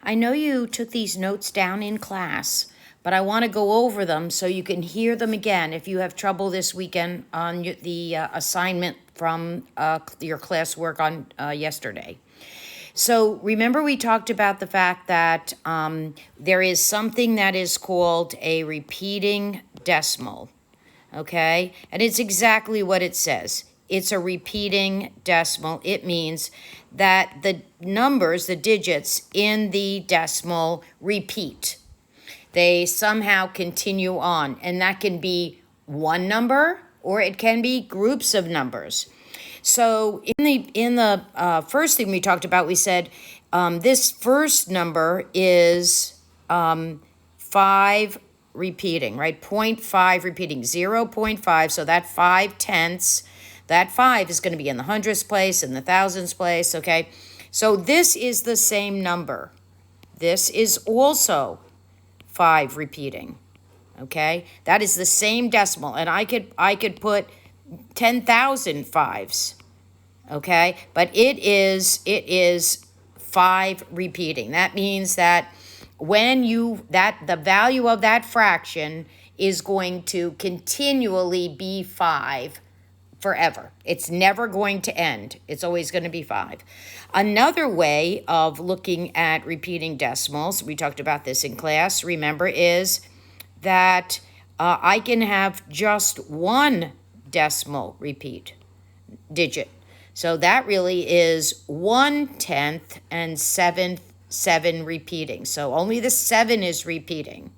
I know you took these notes down in class, but I want to go over them so you can hear them again if you have trouble this weekend on the assignment from your classwork on yesterday. So remember we talked about the fact that there is something that is called a repeating decimal, okay? And it's exactly what it says. It's a repeating decimal. It means that the numbers, the digits in the decimal repeat. They somehow continue on, and that can be one number or it can be groups of numbers. So in the first thing we talked about, we said this first number is 5 repeating, right? 0.5 repeating, 0.5, so that 5/10, that 5 is going to be in the hundredths place, in the thousands place, okay? So this is the same number. This is also 5 repeating, okay? That is the same decimal, and I could put 10,000 fives, okay? But it is 5 repeating. That means that when the value of that fraction is going to continually be 5 forever. It's never going to end. It's always going to be 5. Another way of looking at repeating decimals, we talked about this in class, remember, is that I can have just one decimal repeat digit. So that really is 1/10 and 7 repeating. So only the 7 is repeating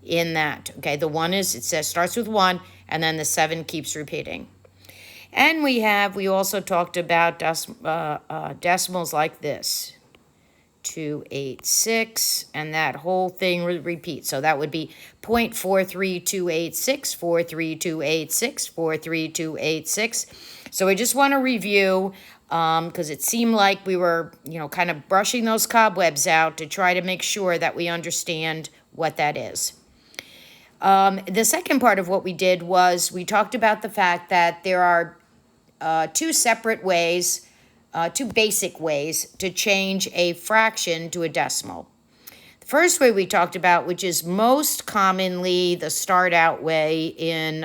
in that. Okay, the 1 starts with 1, and then the 7 keeps repeating. And we also talked about decimals like this, 286, and that whole thing would repeat. So that would be 0.43286, 43286, 43286. So I just want to review, because it seemed like we were, kind of brushing those cobwebs out to try to make sure that we understand what that is. The second part of what we did was we talked about the fact that there are two basic ways to change a fraction to a decimal. The first way we talked about, which is most commonly the start out way in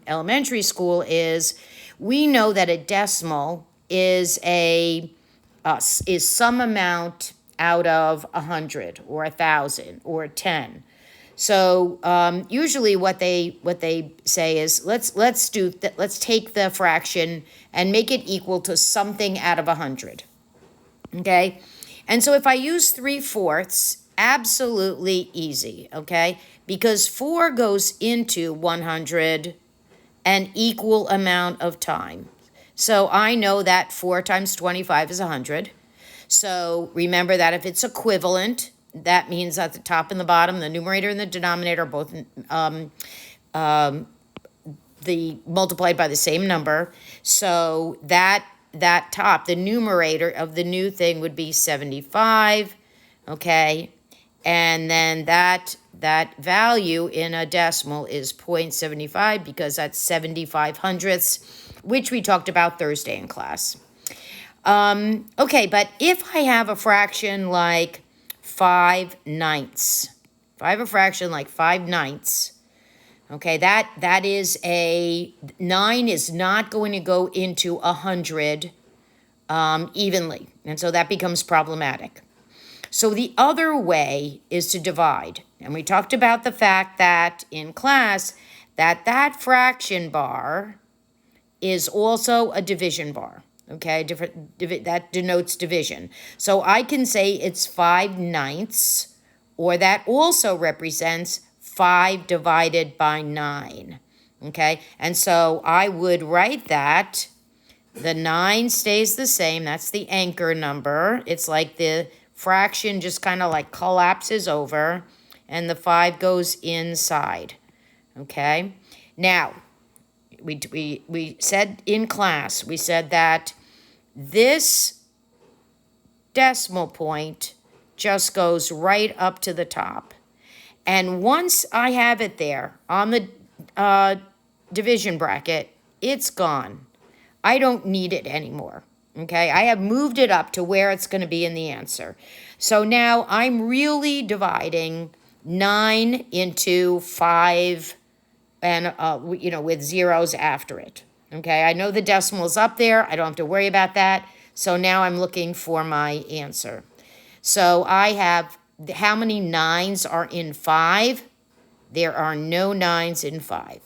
elementary school, is we know that a decimal is some amount out of 100 or 1,000 or 10. So usually what they say is let's take the fraction and make it equal to something out of 100. Okay, and so if I use 3/4, absolutely easy. Okay, because 4 goes into 100 an equal amount of time. So I know that 4 times 25 is 100. So remember that if it's equivalent, that means at the top and the bottom, the numerator and the denominator are both multiplied by the same number. So that top, the numerator of the new thing would be 75, okay? And then that value in a decimal is 0.75 because that's 75 hundredths, which we talked about Thursday in class. Okay, but if I have a fraction like 5/9, if I have a fraction like 5/9, okay, that is 9 is not going to go into 100 evenly, and so that becomes problematic. So the other way is to divide, and we talked about the fact that in class that fraction bar is also a division bar. Okay, that denotes division. So I can say it's 5/9, or that also represents 5 divided by 9. Okay, and so I would write that. The 9 stays the same. That's the anchor number. It's like the fraction just kind of like collapses over, and the 5 goes inside. Okay, now we said in class, we said that this decimal point just goes right up to the top. And once I have it there on the division bracket, it's gone. I don't need it anymore, okay? I have moved it up to where it's going to be in the answer. So now I'm really dividing 9 into 5 and, with zeros after it. Okay, I know the decimal's up there. I don't have to worry about that. So now I'm looking for my answer. So I have, how many 9s are in 5? There are no 9s in 5.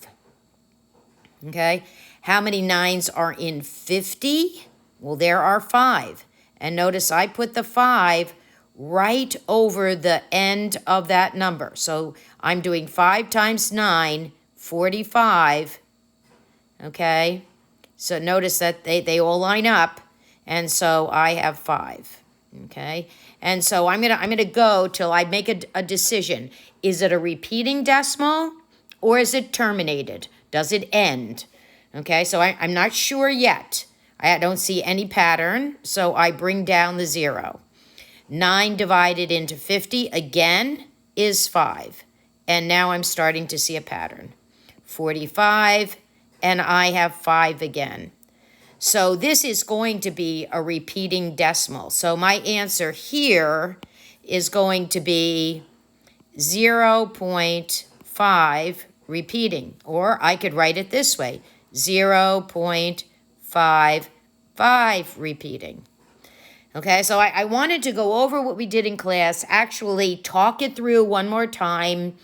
Okay, how many 9s are in 50? Well, there are 5. And notice I put the 5 right over the end of that number. So I'm doing 5 times 9, 45. Okay, so notice that they all line up, and so I have 5. Okay, and so I'm gonna go till I make a decision. Is it a repeating decimal or is it terminated? Does it end? Okay, so I'm not sure yet. I don't see any pattern, so I bring down the 0. 9 divided into 50 again is 5, and now I'm starting to see a pattern. 45, and I have 5 again. So this is going to be a repeating decimal. So my answer here is going to be 0.5 repeating, or I could write it this way, 0.55 repeating. Okay, so I wanted to go over what we did in class, actually talk it through one more time,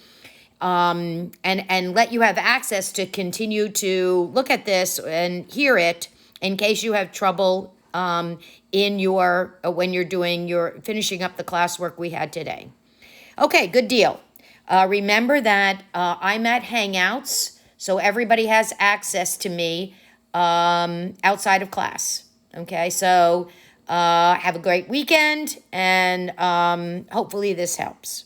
and let you have access to continue to look at this and hear it in case you have trouble in your when you're doing your finishing up the classwork we had today. Okay, good deal. Remember that I'm at Hangouts, so everybody has access to me outside of class. Okay, so have a great weekend, and hopefully this helps.